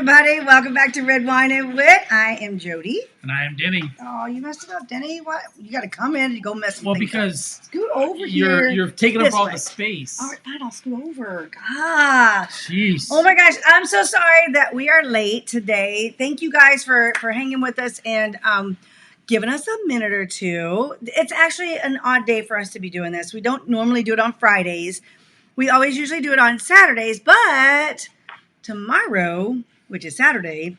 everybody. Welcome back to Red Wine and Wit. I am Jody. And I am Denny. Oh, you messed it up, Denny. What? You got to come in and go mess with Well, because up. Scoot over here. You're taking up all the space. All right, fine. I'll scoot over. Gosh. Jeez. Oh, my gosh. I'm so sorry that we are late today. Thank you guys for hanging with us and giving us a minute or two. It's actually an odd day for us to be doing this. We don't normally do it on Fridays. We always usually do it on Saturdays, but tomorrow, which is Saturday,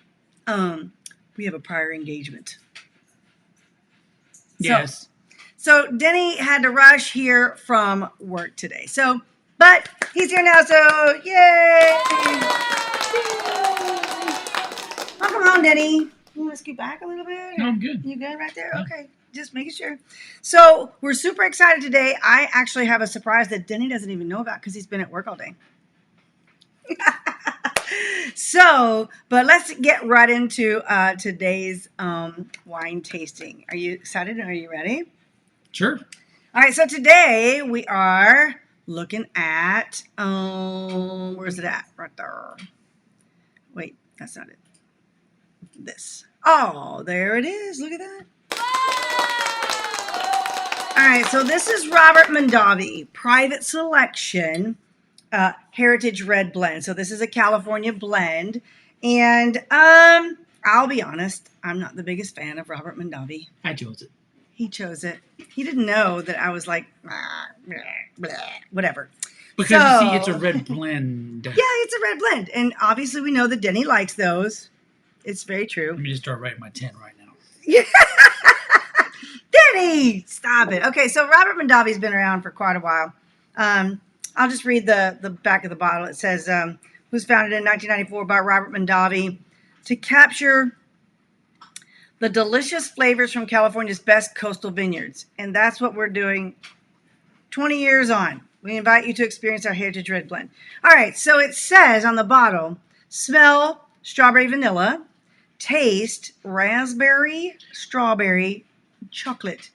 we have a prior engagement. Yes. So Denny had to rush here from work today. But he's here now, so yay! Welcome home, Denny. You want to scoot back a little bit? No, I'm good. You good right there? Yeah. Okay. Just making sure. So we're super excited today. I actually have a surprise that Denny doesn't even know about because he's been at work all day. But let's get right into today's wine tasting. Are you excited? Are you ready? Sure. All right. So today we are looking at, where's it at? Right there. Wait, that's not it. This. Oh, there it is. Look at that. All right, so this is Robert Mondavi, Private Selection, Heritage Red Blend. So this is a California blend. And I'll be honest, I'm not the biggest fan of Robert Mondavi. I chose it. He chose it. He didn't know that I was like, whatever. Because, you see, it's a red blend. Yeah, it's a red blend. And obviously we know that Denny likes those. It's very true. Let me just start writing my 10 right now. Yeah. Denny, stop it. Okay, so Robert Mondavi's been around for quite a while. I'll just read the back of the bottle. It says, was founded in 1994 by Robert Mondavi to capture the delicious flavors from California's best coastal vineyards. And that's what we're doing 20 years on. We invite you to experience our Heritage Red Blend. All right, so it says on the bottle, smell strawberry vanilla, taste raspberry, strawberry, chocolate.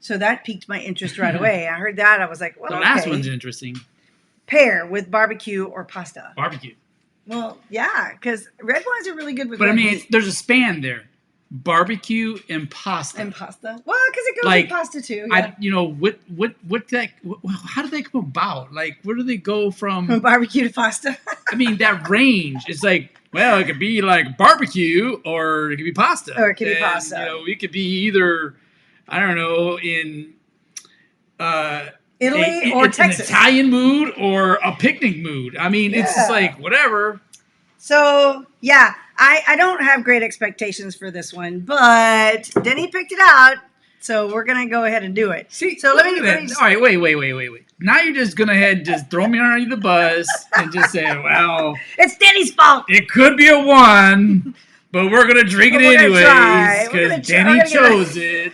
So that piqued my interest right away. I heard that. I was like, well, the okay. last one's interesting. Pair with barbecue or pasta. Barbecue. Well, yeah, because red wines are really good with But I red mean, meat. there's a span there. Barbecue and pasta. And pasta. Well, because it goes with pasta too. Yeah. How did they come about? Like, where do they go from barbecue to pasta? I mean, that range is like, well, it could be like barbecue or it could be pasta. Or it could be pasta. It could be either I don't know, in Italy or it's an Texas. Italian mood or a picnic mood. I mean, it's just Yeah. like whatever. So yeah, I don't have great expectations for this one, but Denny picked it out, so we're gonna go ahead and do it. See, So let me all right, wait. Now you're just gonna ahead and just throw me under the bus and just say, well, it's Denny's fault. it could be a 1, but we're gonna drink But it we're gonna try. anyways We're gonna because try. Denny We're gonna give it- chose it.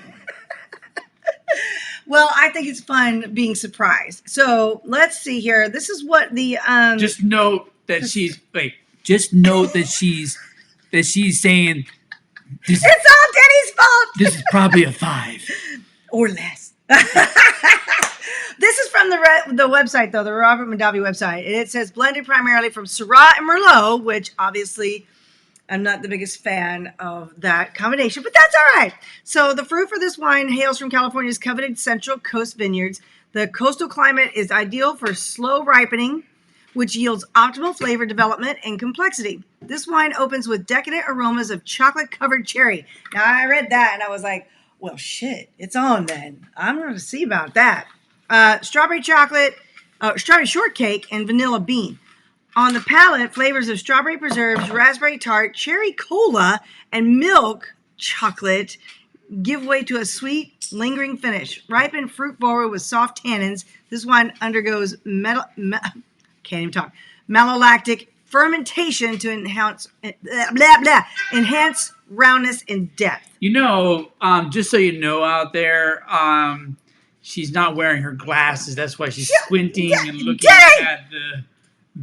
Well, I think it's fun being surprised. So let's see here. This is what the Just note that she's Just note that she's saying this. It's all Denny's fault. This is probably a 5 or less. This is from the website, though, the Robert Mondavi website. And it says blended primarily from Syrah and Merlot, which obviously I'm not the biggest fan of that combination, but that's all right. So the fruit for this wine hails from California's coveted Central Coast vineyards. The coastal climate is ideal for slow ripening, which yields optimal flavor development and complexity. This wine opens with decadent aromas of chocolate-covered cherry. Now, I read that and I was like, well, shit, it's on then. I'm going to see about that. Strawberry chocolate, strawberry shortcake, and vanilla bean. On the palate, flavors of strawberry preserves, raspberry tart, cherry cola, and milk chocolate give way to a sweet, lingering finish. Ripened fruit forward with soft tannins, this wine undergoes malolactic fermentation to enhance roundness and depth. Just so you know out there, she's not wearing her glasses. That's why she's squinting and looking at the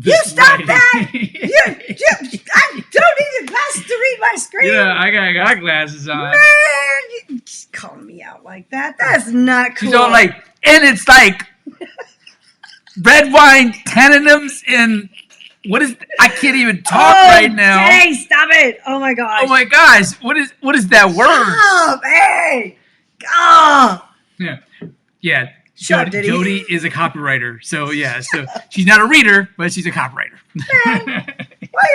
you stop that! I don't need your glasses to read my screen. Yeah, I got glasses on. Man, you just calling me out like that. That's not cool. She's all like, and it's like red wine tannins and I can't even talk right now. Hey, stop it! Oh my gosh! Oh my gosh! What is that word? Stop! Hey! Oh! Yeah. Shut up, Jody is a copywriter, so she's not a reader, but she's a copywriter. Man, why are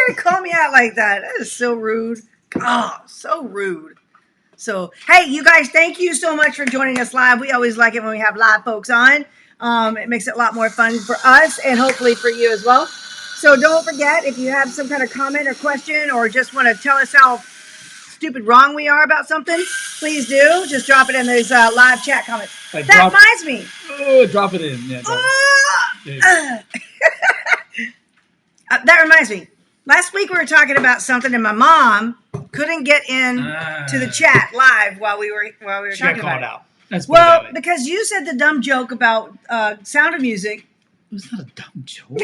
you gonna call me out like that? That is so rude. Oh, so rude. So, hey, you guys, thank you so much for joining us live. We always like it when we have live folks on. It makes it a lot more fun for us and hopefully for you as well. So don't forget, if you have some kind of comment or question or just want to tell us how stupid wrong we are about something, please do. Just drop it in those live chat comments. That reminds me. Oh, drop it in. Yeah, that reminds me. Last week we were talking about something and my mom couldn't get in to the chat live while we were talking about it. Out. That's well, because you said the dumb joke about Sound of Music. It was not a dumb joke.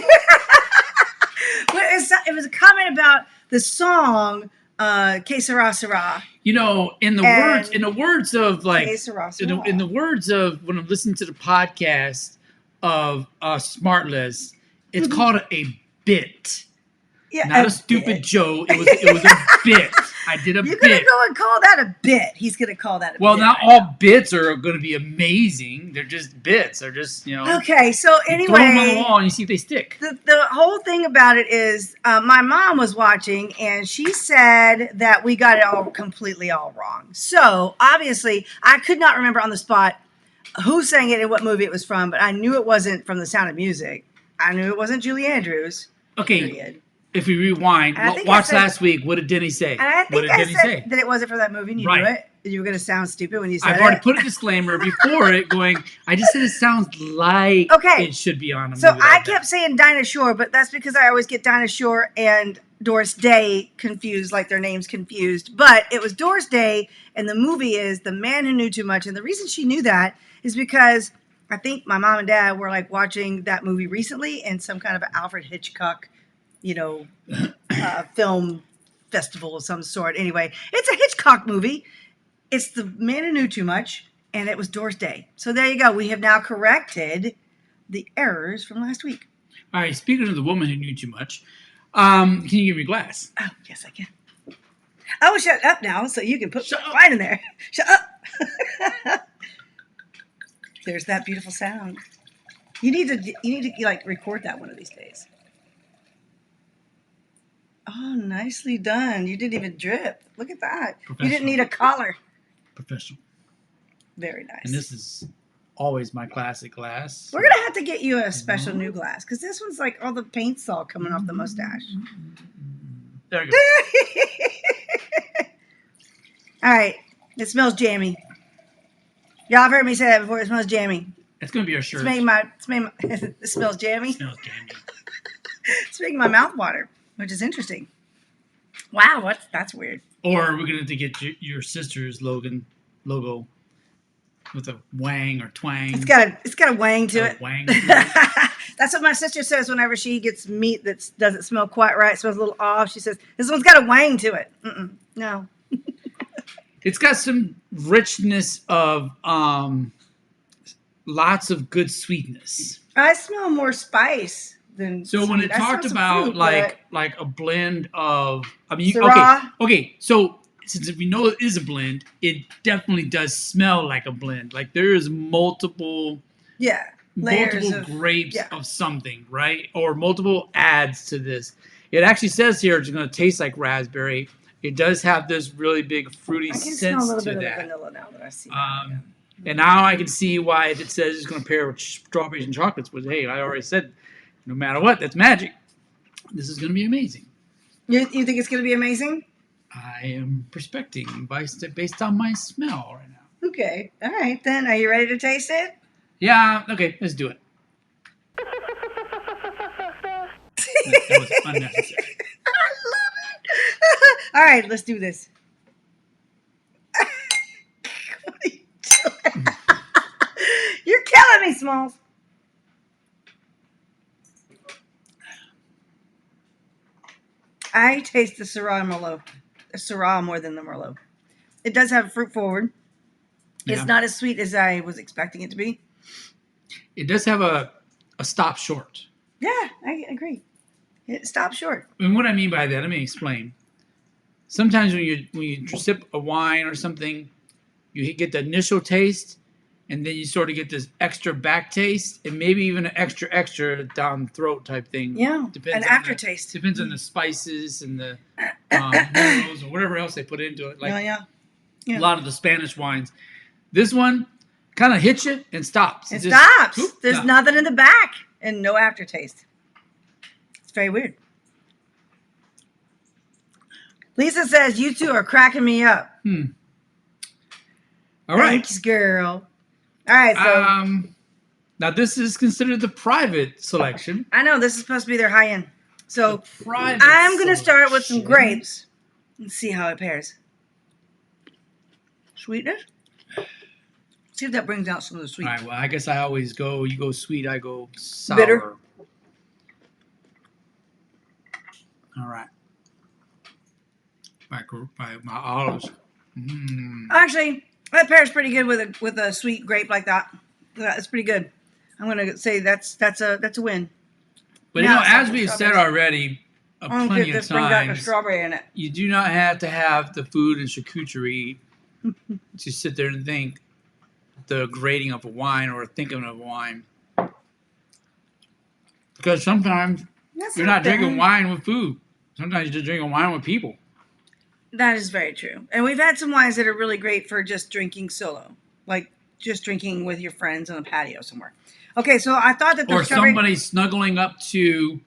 It was a comment about the song Que Sera Sera. In the words of like in the words of when I'm listening to the podcast of Smartless, it's called a bit. Yeah, not a stupid joke. It was a bit. I did a bit. You're gonna go and call that a bit. He's gonna call that a bit. Well, not all bits are gonna be amazing. They're just bits. They're just Okay, so anyway, throw them on the wall and you see if they stick. The whole thing about it is, my mom was watching and she said that we got it all completely all wrong. So obviously, I could not remember on the spot who sang it and what movie it was from, but I knew it wasn't from The Sound of Music. I knew it wasn't Julie Andrews. Okay. Period. If we rewind, watch last week. What did Denny say? And I think I said that it wasn't for that movie, and you knew it. You were going to sound stupid when you said it. I've already put a disclaimer before it going, I just said it sounds like it should be on a movie. So I kept saying Dinah Shore, but that's because I always get Dinah Shore and Doris Day confused, like their names confused. But it was Doris Day, and the movie is The Man Who Knew Too Much. And the reason she knew that is because I think my mom and dad were like watching that movie recently in some kind of Alfred Hitchcock film festival of some sort. Anyway, it's a Hitchcock movie. It's The Man Who Knew Too Much, and it was Doris Day. So there you go. We have now corrected the errors from last week. All right. Speaking of the woman who knew too much, can you give me a glass? Oh, yes, I can. I will shut up now so you can put wine in there. Shut up. There's that beautiful sound. You need to like record that one of these days. Oh, nicely done. You didn't even drip. Look at that. You didn't need a collar. Professional. Very nice. And this is always my classic glass. We're gonna have to get you a special new glass because this one's like all the paint's all coming off the mustache. There you go. All right, it smells jammy. Y'all have heard me say that before. It smells jammy. It's gonna be our shirt. It smells jammy. It smells jammy. It's making my mouth water, which is interesting. Wow, that's weird. Or we're gonna have to get your sister's logo with a wang or twang. It's got a wang to it. Wang to it. That's what my sister says whenever she gets meat that doesn't smell quite right. It smells a little off. She says, this one's got a wang to it. No. It's got some richness of lots of good sweetness. I smell more spice than so sweet. When it talked about fruit, like a blend of, I mean, Syrah. okay. So since we know it is a blend, it definitely does smell like a blend. Like there is multiple grapes of something, right? Or multiple adds to this. It actually says here it's going to taste like raspberry. It does have this really big fruity sense to that. I can smell a little bit of vanilla now that I see that. Yeah. And now I can see why it says it's going to pair with strawberries and chocolates. But hey, I already said, no matter what, that's magic. This is going to be amazing. You think it's going to be amazing? I am prospecting based on my smell right now. Okay. All right, then. Are you ready to taste it? Yeah. Okay, let's do it. That was unnecessary. I love it. All right, let's do this. What are you doing? You're killing me, Smalls. I taste the Syrah more than the Merlot. It does have fruit forward. Yeah. It's not as sweet as I was expecting it to be. It does have a stop short. Yeah, I agree. It stops short. And what I mean by that, let me explain. Sometimes when you sip a wine or something, you get the initial taste, and then you sort of get this extra back taste, and maybe even an extra down throat type thing. Yeah, an aftertaste. Depends on the spices and the minerals or whatever else they put into it. Like a lot of the Spanish wines. This one kind of hits you and stops. It stops. There's nothing in the back and no aftertaste. It's very weird. Lisa says, you two are cracking me up. All right. Thanks, girl. All right, so. Now, this is considered the private selection. I know, this is supposed to be their high end. So, I'm going to start with some grapes and see how it pairs. Sweetness? See if that brings out some of the sweetness. All right, well, I guess I always go, you go sweet, I go sour. Bitter? All right. My olives. Actually, that pairs pretty good with a sweet grape like that. It's pretty good. I'm gonna say that's a win. But now, as we've said already, plenty of times, the strawberry in it. You do not have to have the food and charcuterie to sit there and think the grading of a wine or thinking of a wine, because sometimes you're not drinking wine with food. Sometimes you're just drinking wine with people. That is very true. And we've had some wines that are really great for just drinking solo. Like just drinking with your friends on a patio somewhere. Okay, so I thought that or somebody snuggling up to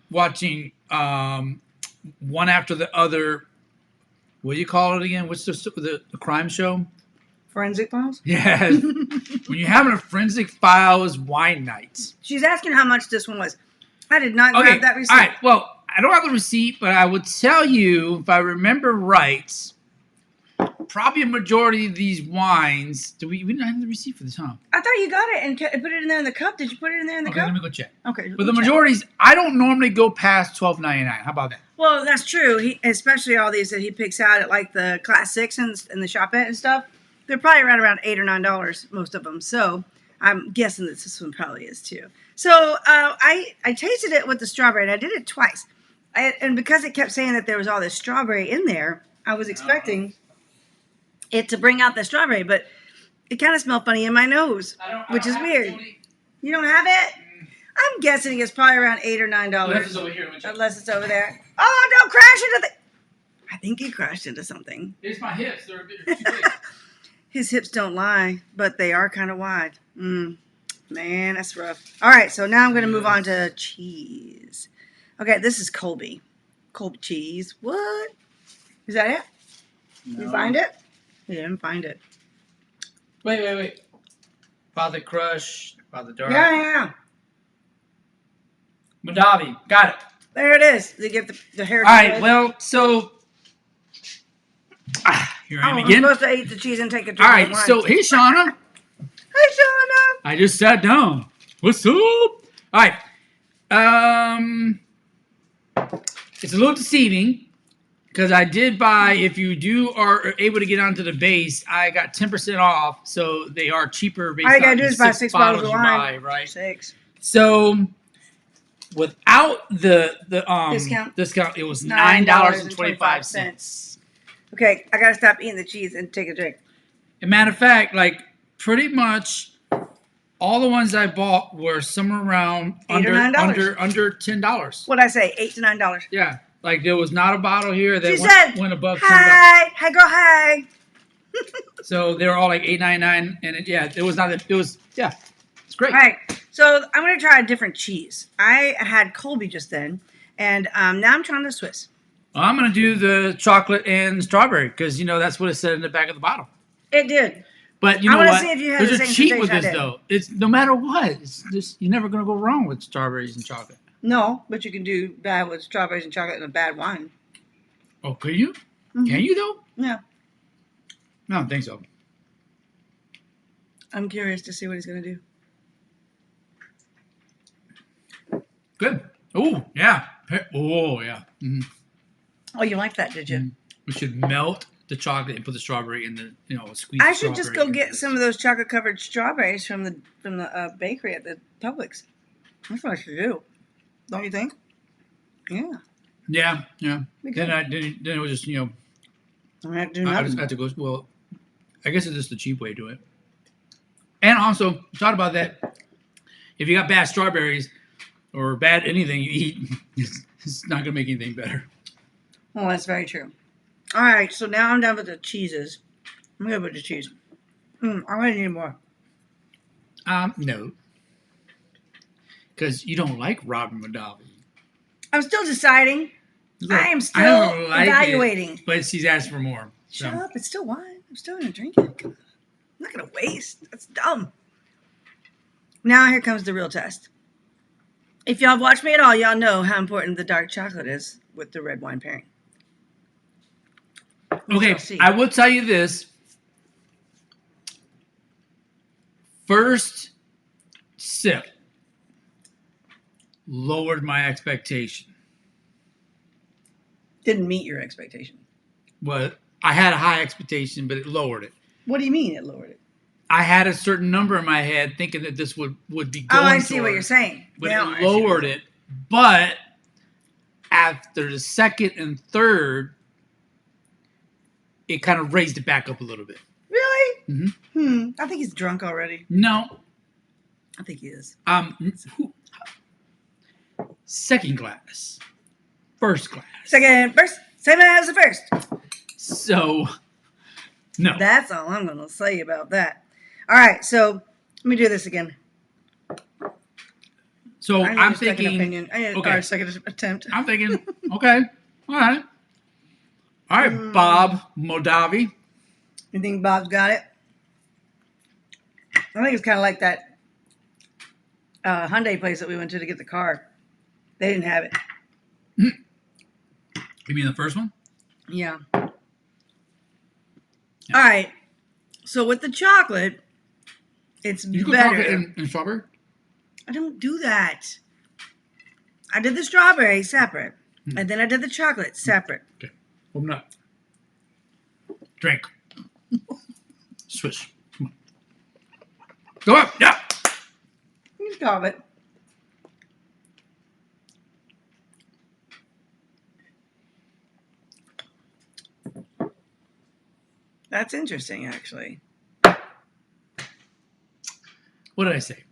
watching one after the other. What do you call it again? What's the crime show? Forensic Files? Yes. When you're having a Forensic Files wine night. She's asking how much this one was. I did not grab that receipt. All right, well, I don't have the receipt, but I would tell you, if I remember right, probably a majority of these wines. We didn't have the receipt for this, huh? I thought you got it and put it in there in the cup. Did you put it in there in the cup? Okay, let me go check. Okay. But the majorities, I don't normally go past $12.99. How about that? Well, that's true. Especially all these that he picks out at like the Class 6 and the Shopette and stuff. They're probably around $8 or $9, most of them. So I'm guessing that this one probably is too. So I tasted it with the strawberry, and I did it twice. And because it kept saying that there was all this strawberry in there, I was expecting it to bring out the strawberry, but it kind of smelled funny in my nose, which is weird. You don't have it? I'm guessing it's probably around $8 or $9. Unless it's over here. Unless it's over there. Oh, don't crash into the... I think he crashed into something. It's my hips. They're too big. His hips don't lie, but they are kind of wide. Man, that's rough. All right, so now I'm going to move on to cheese. Okay, this is Colby. Colby cheese. What? Is that it? No. You find it? You didn't find it. Wait. Father Crush, Father Dark. Yeah. Mondavi, got it. There it is. They get the hair. All right, well, so here I am I'm again. supposed to eat the cheese and take a drink. All right, so hey, Shauna. Hey, Shauna. I just sat down. What's up? All right. It's a little deceiving because I did buy. If you are able to get onto the base, I got 10% off, so they are cheaper. Based All you gotta on do the is buy 6 bottles of you wine. buy, right? 6. So without the Discount, it was $9.25. Okay, I gotta stop eating the cheese and take a drink. As a matter of fact, like pretty much all the ones I bought were somewhere around $8 or $9. under $10. What'd I say? $8 to $9. Yeah, like there was not a bottle here that went above $10. Hey girl, hey. So they were all like $8.99, and it was not. It was it's great. All right, so I'm gonna try a different cheese. I had Colby just then, and now I'm trying the Swiss. Well, I'm gonna do the chocolate and strawberry because that's what it said in the back of the bottle. It did. But you know what? See if you had There's the a same cheat with sensation I this did. though. It's no matter what. It's just you're never gonna go wrong with strawberries and chocolate. No, but you can do bad with strawberries and chocolate and a bad wine. Oh, could you? Mm-hmm. Can you though? Yeah. I don't think so. I'm curious to see what he's gonna do. Good. Oh yeah. Oh yeah. Mm-hmm. Oh, you like that, did you? Mm-hmm. We should melt the chocolate and put the strawberry in the squeeze. I should just go get some of those chocolate covered strawberries from the bakery at the Publix. That's what I should do. Don't you think? Yeah. Yeah. Then Okay. it was just I have to do I nothing. just had to go. Well, I guess it's just the cheap way to do it. And also, thought about that. If you got bad strawberries or bad anything you eat, it's not gonna make anything better. Well, that's very true. All right, so now I'm done with the cheeses. I'm good with the cheese. I'm gonna need more. No, because you don't like Robert Mondavi. I'm still deciding. Look, I am I still don't like evaluating. it, but she's asked for more. Shut So. up! It's still wine. I'm still gonna drink it. Come on. I'm not gonna waste. That's dumb. Now here comes the real test. If y'all have watched me at all, y'all know how important the dark chocolate is with the red wine pairing. Okay, I will tell you this. First sip lowered my expectation. Didn't meet your expectation. Well, I had a high expectation, but it lowered it. What do you mean it lowered it? I had a certain number in my head thinking that this would be going Oh, I see what you're saying. But Now it lowered it. But after the second and third, it kind of raised it back up a little bit. Really? Mm-hmm. I think he's drunk already. No. I think he is. Second glass. First glass. Second, first. Same as the first. So, no. That's all I'm going to say about that. All right, so let me do this again. So I'm Second thinking. opinion. Or second attempt. I'm thinking. Okay. All right. All right, Bob Mondavi. You think Bob's got it? I think it's kind of like that Hyundai place that we went to get the car. They didn't have it. You mean the first one? Yeah. All right. So with the chocolate, it's You put better. chocolate in strawberry? I don't do that. I did the strawberry separate, and then I did the chocolate separate. Okay. Open up. Drink. Swish. Come on. Go up. Yeah. You stop it. That's interesting, actually. What did I say?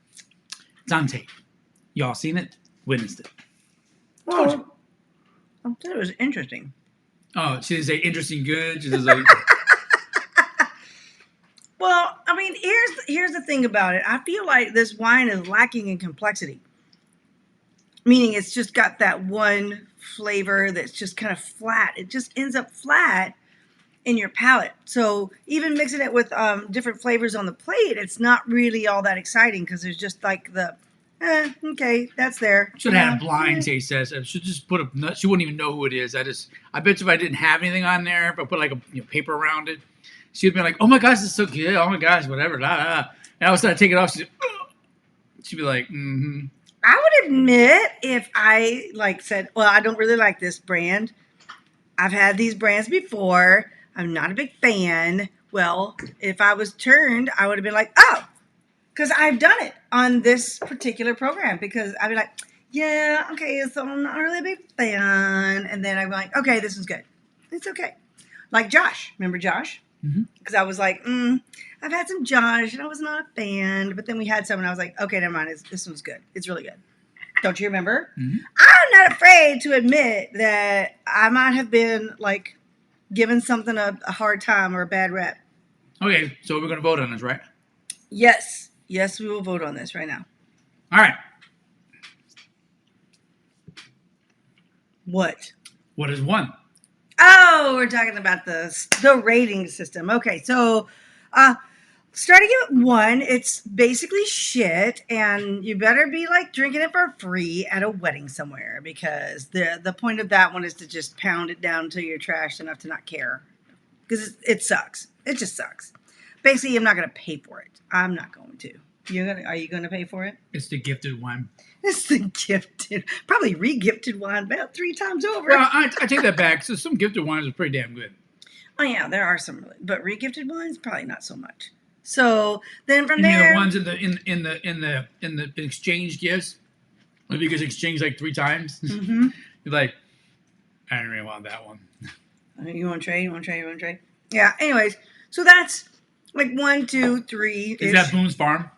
It's on tape. Y'all seen it? Witnessed it. Well, I thought it was interesting. Oh, she didn't say interesting good. She was like, Well, I mean, here's the thing about it. I feel like this wine is lacking in complexity, meaning it's just got that one flavor that's just kind of flat. It just ends up flat in your palate. So even mixing it with different flavors on the plate, it's not really all that exciting because there's just like the, okay, that's there. Should have had a blind taste test. I should just put a nut. She wouldn't even know who it is. I bet you if I didn't have anything on there, if I put like a paper around it, she'd be like, "Oh my gosh, this is so good. Oh my gosh, whatever." La, la, la. And I would start to take it off. She'd be like, "Mm-hmm." I would admit if I like said, well, I don't really like this brand. I've had these brands before. I'm not a big fan. Well, if I was turned, I would have been like, oh, because I've done it on this particular program. Because I'd be like, yeah, okay, so I'm not really a big fan. And then I'd be like, okay, this is good. It's okay. Like Josh. Remember Josh? Because I was like, I've had some Josh and I was not a fan. But then we had some and I was like, okay, never mind. This one's good. It's really good. Don't you remember? I'm not afraid to admit that I might have been like giving something a hard time or a bad rep. Okay, so we're going to vote on this, right? Yes. Yes, we will vote on this right now. All right. What? What is one? Oh, we're talking about the rating system. Okay, so starting at 1, it's basically shit, and you better be like drinking it for free at a wedding somewhere because the point of that one is to just pound it down until you're trashed enough to not care because it sucks. It just sucks. Basically, I'm not going to pay for it. I'm not going to. Are you going to pay for it? It's the gifted wine. It's the gifted, probably re-gifted wine about 3 times over. Well, I take that back. So some gifted wines are pretty damn good. Oh yeah, there are some really, but re-gifted wines probably not so much. So then from You mean there, the ones in the exchange gifts, maybe you guys exchange like 3 times. You're like, I don't really want that one. You want to trade? You want to trade? You want to trade? Yeah. Anyways, so that's like 1, 2, 3. Is that Boone's Farm?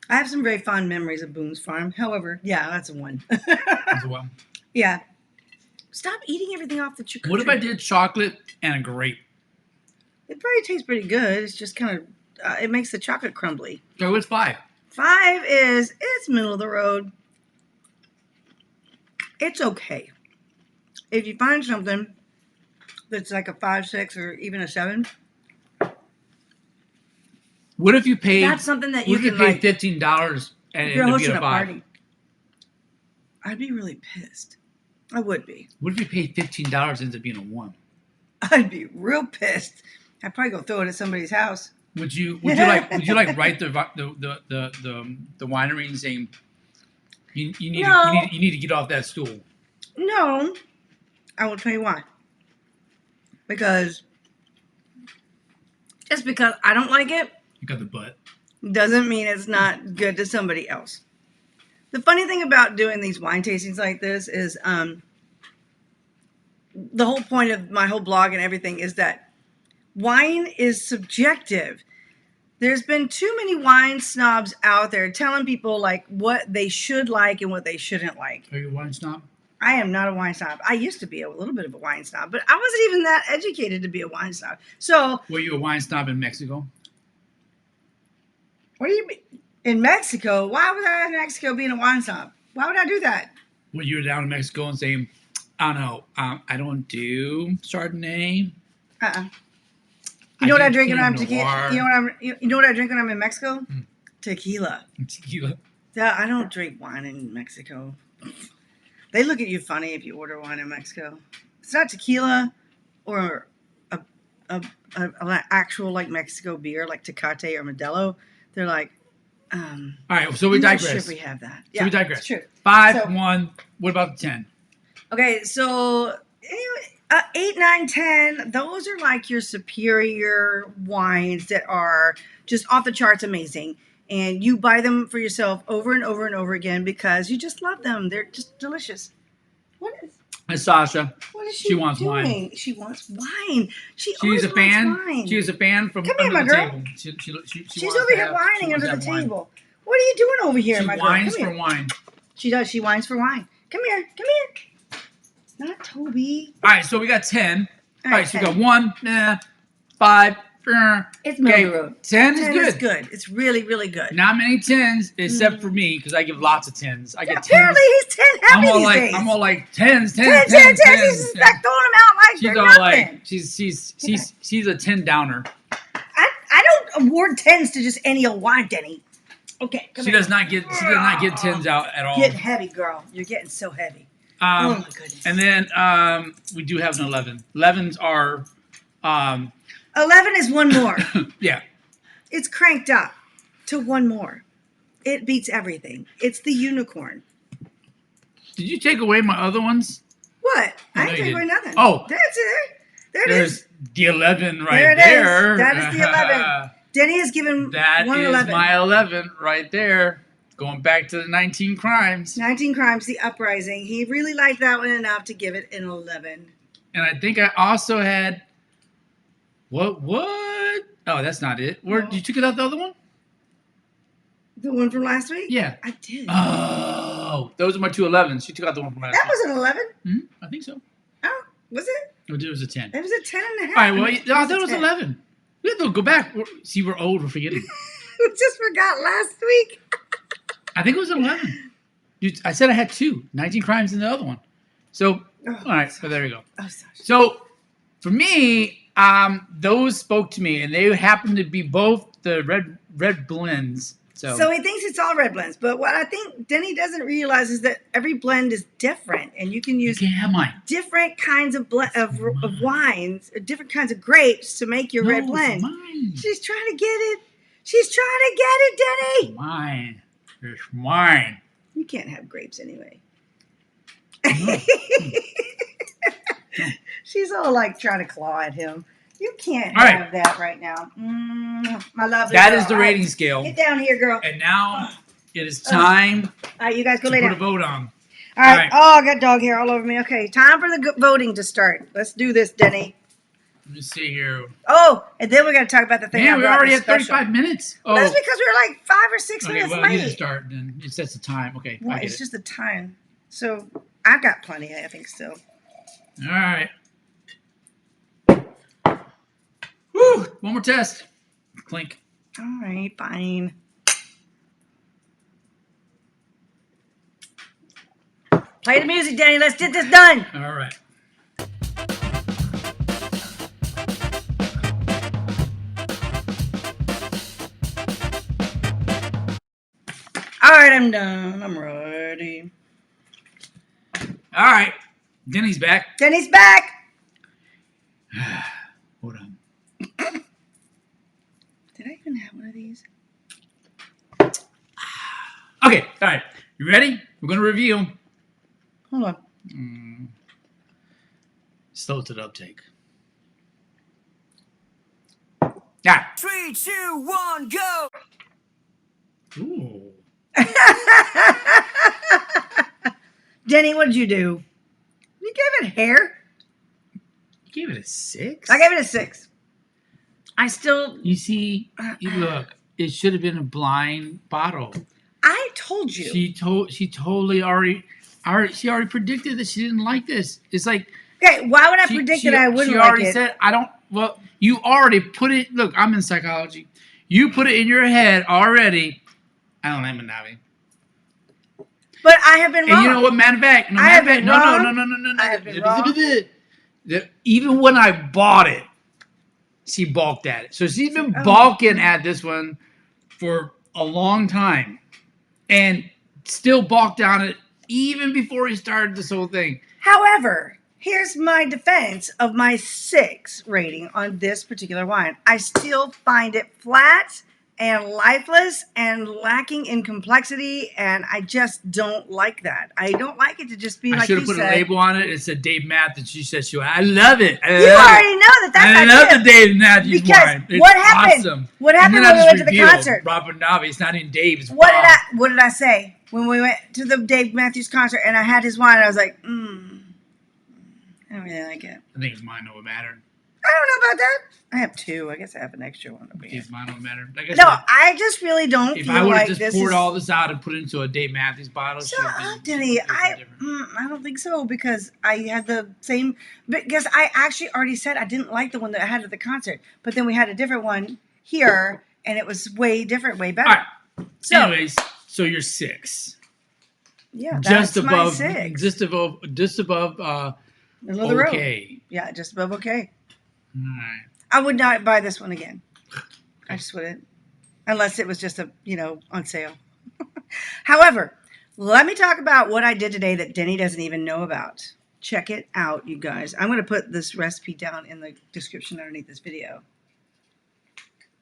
I have some very fond memories of Boone's Farm. However, yeah, that's a 1. That's a one. Yeah. Stop eating everything off the chocolate. What if I did chocolate and a grape? It probably tastes pretty good. It's just kind of, it makes the chocolate crumbly. So what's 5? 5 is, it's middle of the road. It's okay. If you find something that's like a 5, 6, or even a 7. What if you paid? That's something that you what if can you like. paid $15 and You're it hosting be a a 5? party. I'd be really pissed. I would be. What if you paid $15 and ends up being a 1? I'd be real pissed. I'd probably go throw it at somebody's house. Would you like write the winery and saying you need to get off that stool? No, I will tell you why. Because just because I don't like it You got the butt. doesn't mean it's not good to somebody else. The funny thing about doing these wine tastings like this is the whole point of my whole blog and everything is that wine is subjective. There's been too many wine snobs out there telling people like what they should like and what they shouldn't like. Are you a wine snob? I am not a wine snob. I used to be a little bit of a wine snob, but I wasn't even that educated to be a wine snob. So, Were you a wine snob in Mexico? what do you mean? In Mexico? Why was I in Mexico being a wine snob? Why would I do that? When you were down in Mexico and saying, I don't know, I don't do Chardonnay. You know what I drink when I'm Pinot tequila? Noir. You know what I drink when I'm in Mexico? Tequila. Tequila. Yeah, I don't drink wine in Mexico. They look at you funny if you order wine in Mexico. It's not tequila or a actual like Mexico beer like Tecate or Modelo. They're like, All right, so we I'm not digress. sure if we have that. So we digress. It's true. 5, So- 1. What about the 10? Okay, so anyway, 8, 9, 10, those are like your superior wines that are just off the charts amazing. And you buy them for yourself over and over and over again because you just love them. They're just delicious. What is Sasha. What is She wants doing? wine. She wants wine. She She's always a fan. wants wine. She was a fan from Come here, under my the girl. table. She She's wants over to here have- whining she under wants the to have wine. table. What are you doing over here, She my girl? whines Come for here. wine. She does. She whines for wine. Come here. Come here. Not Toby. All right, so we got 10. All right, so we got 1, 5. It's middle of the road. 10 is 10 good. is good. It's really, really good. Not many 10s, except for me, because I give lots of 10s. I get 10s. Apparently, he's 10 happy these days. I'm all like 10s, 10s, 10, 10s, 10, 10. 10s. He's just like throwing them out like She's they're all nothing. like, she's a 10 downer. I don't award 10s to just any old wine, Denny. Okay, come She here. does not get 10s out at all. Get heavy, girl. You're getting so heavy. Oh my goodness. And then we do have an 11. 11s are 11 is one more. yeah. It's cranked up to one more. It beats everything. It's the unicorn. Did you take away my other ones? What? No, I didn't you take away didn't. nothing. Oh. That's it. There it There's is. the 11 right There it there. is. That is the 11. Denny has given That one is 11. my 11 right there. Going back to the 19 crimes. 19 Crimes, The Uprising. He really liked that one enough to give it an 11. And I think I also had what? Oh, that's not it. Where No. you took it out the other one? The one from last week? Yeah. I did. Oh, those are my 2 11s. You took out the one from last That week. was an 11? I think so. Oh, was it? It was a 10. It was a 10 and a half. All right, well, It I thought it a was 10. 11. We have to go back. See, we're old. We're forgetting. We just forgot last week. I think it was 11. Dude, I said I had 2. 19 crimes in the other one. So, all right, so there we go. Oh, sorry. So, for me, those spoke to me, and they happen to be both the red blends. So he thinks it's all red blends, but what I think Denny doesn't realize is that every blend is different, and you can use you can't have mine. different kinds of wines, different kinds of grapes to make your red No, blend. it's mine. She's trying to get it. She's trying to get it, Denny. Mine. It's mine. You can't have grapes anyway. No. She's all like trying to claw at him. You can't All have that right now. My lovely That girl. is the All right, rating scale. Get down here, girl. And now it is time All right, you guys go to lay put down. a vote on. All right. right. Oh, I got dog hair all over me. Okay, time for the voting to start. Let's do this, Denny. Let me see here. Oh, and then we got to talk about the thing. Man, I we brought already the at special. 35 minutes. Oh, That's because we were like 5 or 6 okay. minutes Well, late. you didn't start. Then it sets the time. Okay, Well, I get it's it. just the time. So I've got plenty, I think, still. All right. Woo! One more test. Clink. All right, fine. Play the music, Denny. Let's get this done. All right. All right, I'm done. I'm ready. All right. Denny's back. Denny's back. Hold on. Did I even have one of these? Okay. All right. You ready? We're going to review. Hold on. Slow to the uptake. Yeah. 3, 2, 1, go! Ooh. Denny, what did you do? You gave it hair? You gave it a 6? I gave it a 6. I still. You see, you look. It should have been a blind bottle. I told you. She totally already predicted that she didn't like this. It's like Okay, why would I predict that I wouldn't she like already it? said I don't. Well, you already put it. Look, I'm in psychology. You put it in your head already. I don't like Mondavi. But I have been wrong. And you know what? Matter of fact, I have been wrong. no. I have been wrong. Even when I bought it, she balked at it. So she's been balking at this one for a long time, and still balked on it even before he started this whole thing. However, here's my defense of my 6 rating on this particular wine. I still find it flat and lifeless and lacking in complexity, and I just don't like that. I don't like it to just be I like should you have put said. a label on it. It said Dave Matthews. She said, I love it. I You love already it. know that that's I not love good. the Dave Matthews Because wine. It's what happened? awesome. What And happened then I when we just went to the revealed, concert? Robert Mondavi. It's not even Dave. It's What Bob. did I say when we went to the Dave Matthews concert and I had his wine? I was like, I don't really like it. I think it's mine over matter. I don't know want that? I have two. I guess I have an extra one over here. Mine don't matter. Like I No, said, I just really don't if feel I would have like just this poured is. all this out and put it into a Dave Matthews bottle, Shut up, Denny. I don't think so because I had the same. Because I actually already said I didn't like the one that I had at the concert, but then we had a different one here, and it was way different, way better. All right. So, anyways, so you're 6. yeah, Just that's my above, 6. just above, Middle of the road. okay. Yeah, just above okay. All right. I would not buy this one again. I just wouldn't, unless it was just on sale. However, let me talk about what I did today that Denny doesn't even know about. Check it out, you guys. I'm going to put this recipe down in the description underneath this video.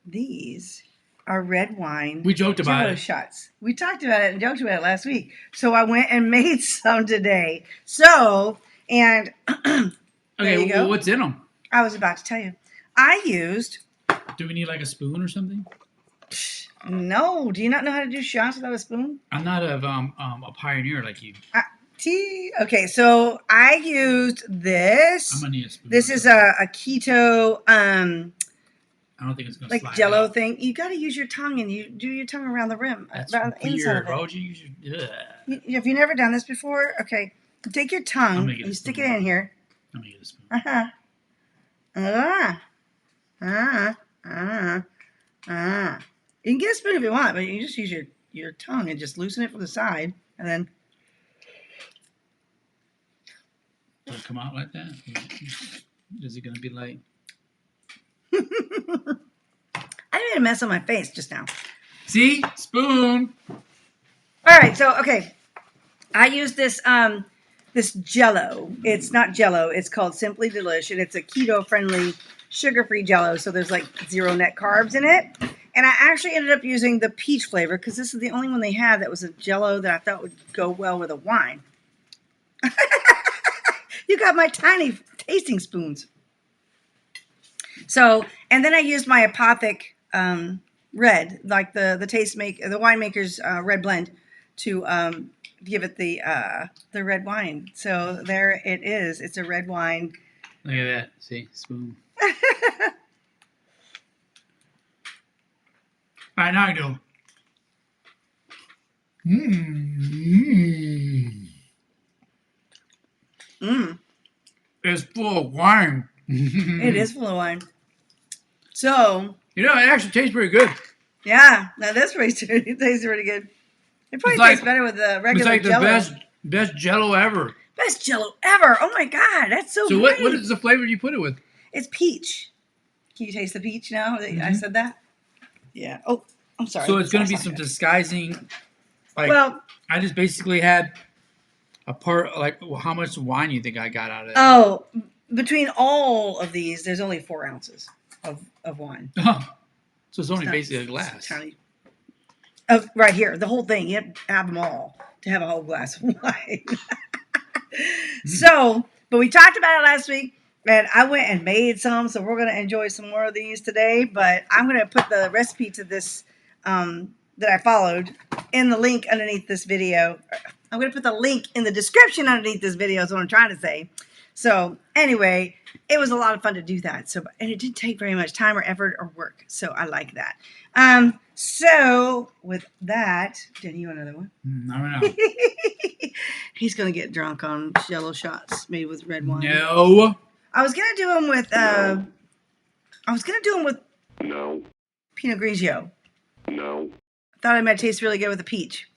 These are red wine. We joked about Jello it. shots. We talked about it and joked about it last week. So I went and made some today. So, and there Okay, you go. well, what's in them? I was about to tell you. I used. Do we need like a spoon or something? No. Do you not know how to do shots without a spoon? I'm not a pioneer like you. Okay, so I used this. I'm gonna need a spoon. This is a keto I don't think it's gonna like slide Jello out. thing. You got to use your tongue and you do your tongue around the rim, That's around the inside weird, of it. bro. You use your, Have you never done this before? Okay, take your tongue gonna and get you a stick spoon. it in here. I'm gonna get a spoon. You can get a spoon if you want, but you just use your tongue and just loosen it from the side, and then. Does it come out like that? Is it gonna be like? I made a mess on my face just now. See, spoon. All right, so okay, I use this this Jello. It's not Jello. It's called Simply Delish, and it's a keto-friendly, sugar-free Jello. So there's like 0 net carbs in it. And I actually ended up using the peach flavor because this is the only one they had that was a Jello that I thought would go well with a wine. You got my tiny tasting spoons. So, and then I used my Apothic red, like the winemaker's red blend, to give it the red wine. So there it is. It's a red wine. Look at that. See, spoon. All right, now I do. It's full of wine. It is full of wine. So, You know, it actually tastes pretty good. yeah, now this tastes pretty good. It probably tastes better with the regular It's like the Jell-O. best Jello ever. Best Jell-O ever. Oh my God, that's so So great. what is the flavor you put it with? It's peach. Can you taste the peach now that I said that? Yeah. Oh, I'm sorry. So it's going to be That's some not good. disguising. Like, Well, I just basically had a part, like, how much wine you think I got out of it? oh, between all of these, there's only 4 ounces of wine. So it's only It's not- basically a it's glass. tiny. Right here, the whole thing. You have to have them all to have a whole glass of wine. So, but we talked about it last week, and I went and made some, so we're going to enjoy some more of these today. But I'm going to put the recipe to this that I followed in the link underneath this video. I'm going to put the link in the description underneath this video is what I'm trying to say. So anyway, it was a lot of fun to do that. So, and it didn't take very much time or effort or work. So I like that. So with that, Danny, you want another one? I don't know. He's going to get drunk on Jello shots made with red wine. No. I was going to do them with, No, Pinot Grigio. no. Thought it might taste really good with the peach.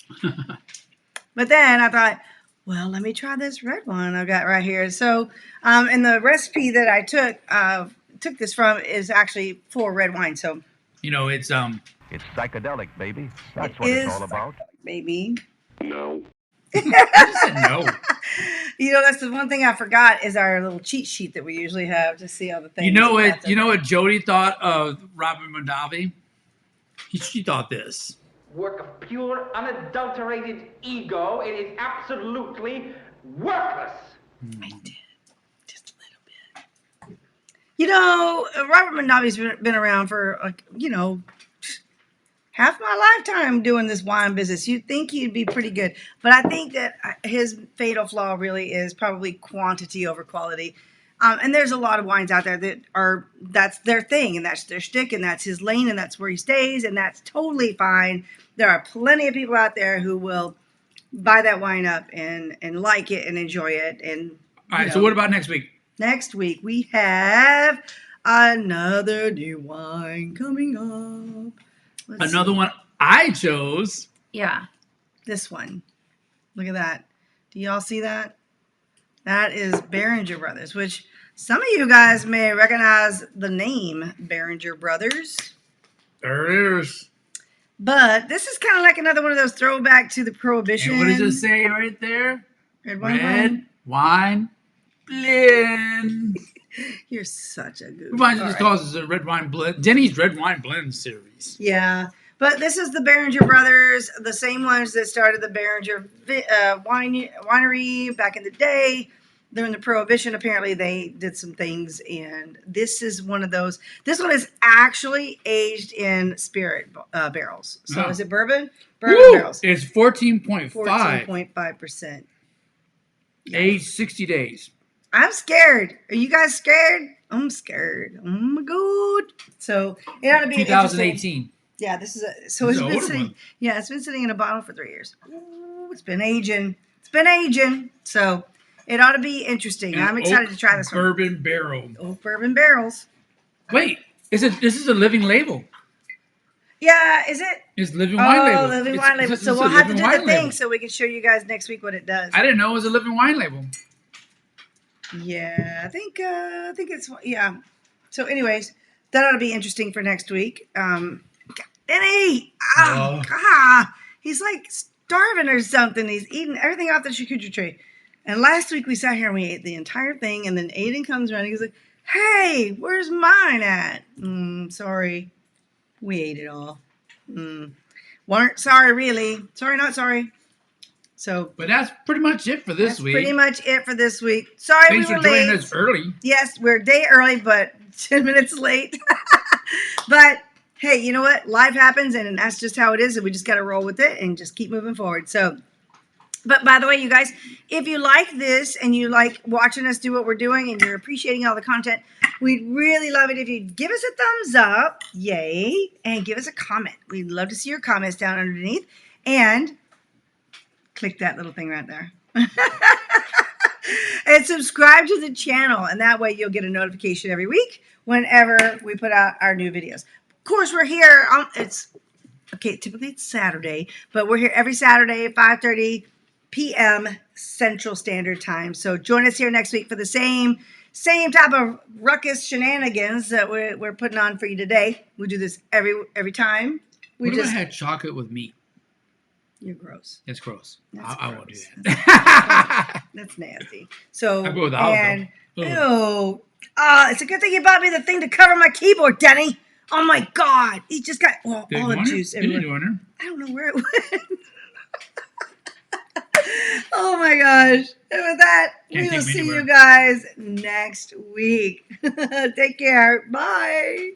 But then I thought, well, let me try this red one I've got right here. So, and the recipe that I took this from is actually for red wine. So, You know, it's It's psychedelic, baby. That's It what it's is all about. baby. No. I just said no. You know, that's the one thing I forgot is our little cheat sheet that we usually have to see all the things. You know what? That's You know okay. what Jody thought of Robert Mondavi? She thought this. Work of pure, unadulterated ego. It is absolutely worthless. I did. Just a little bit. You know, Robert Mondavi's been around for, half my lifetime doing this wine business. You'd think he'd be pretty good. But I think that his fatal flaw really is probably quantity over quality. And there's a lot of wines out there that's their thing, and that's their shtick, and that's his lane, and that's where he stays, and that's totally fine. There are plenty of people out there who will buy that wine up and like it and enjoy it. And All right. So what about next week? next week we have another new wine coming up. Another one I chose. Yeah, this one. Look at that. Do y'all see that? That is Behringer Brothers, which some of you guys may recognize the name Behringer Brothers. There it is. But this is kind of like another one of those throwback to the Prohibition. And what does it say right there? Red wine. Red wine blend. You're such a goof. Reminds me All just right. calls it a red wine blend. Denny's red wine blend series. Yeah. But this is the Behringer Brothers, the same ones that started the Behringer winery back in the day. During the Prohibition, apparently they did some things, and this is one of those. This one is actually aged in spirit barrels. So Oh. is it bourbon? Bourbon Woo! barrels. It's 14.5. 14.5%. Aged 60 days. I'm scared. Are you guys scared? I'm scared. Oh my god. So it ought to be an interesting. 2018. Yeah, this is a. So This it's is an been older sitting. one. Yeah, it's been sitting in a bottle for 3 years. Ooh, it's been aging. It's been aging. So it ought to be interesting. And I'm excited oak to try this one. Bourbon barrel. Oak bourbon barrels. Wait, this is a living label. Yeah, is it? It's living wine label. Oh, living It's- wine label. it's So a we'll have to living do wine the thing label. so we can show you guys next week what it does. I didn't know it was a living wine label. Yeah, I think it's yeah. So, anyways, that ought to be interesting for next week. Denny, he's like starving or something. He's eating everything off the charcuterie tray. And last week we sat here and we ate the entire thing, and then Aiden comes around and he's like, "Hey, where's mine at?" Sorry, we ate it all. Weren't sorry, really. Sorry, not sorry. So But that's pretty much it for this that's week. pretty much it for this week. Sorry, Thanks we for were joining late. us early. Yes, we're a day early, but 10 minutes late. But hey, you know what? Life happens, and that's just how it is, and we just got to roll with it and just keep moving forward. So, but by the way, you guys, if you like this and you like watching us do what we're doing and you're appreciating all the content, we'd really love it if you'd give us a thumbs up, yay, and give us a comment. We'd love to see your comments down underneath, and click that little thing right there. And subscribe to the channel, and that way you'll get a notification every week whenever we put out our new videos. Of course, we're here on typically it's Saturday, but we're here every Saturday, 5:30 p.m. Central Standard Time. So join us here next week for the same type of ruckus shenanigans that we're putting on for you today. We do this every time. What if I had chocolate with meat? You're gross. That's gross. That's I won't do gross. that. That's nasty. So I'll go with olive and oil. it's a good thing you bought me the thing to cover my keyboard, Denny. Oh my God, he just got Did it all go the in juice there? Did it everywhere. go in I don't know where it went. Oh my gosh! And with that, Can't we will take me see anywhere. you guys next week. Take care. Bye.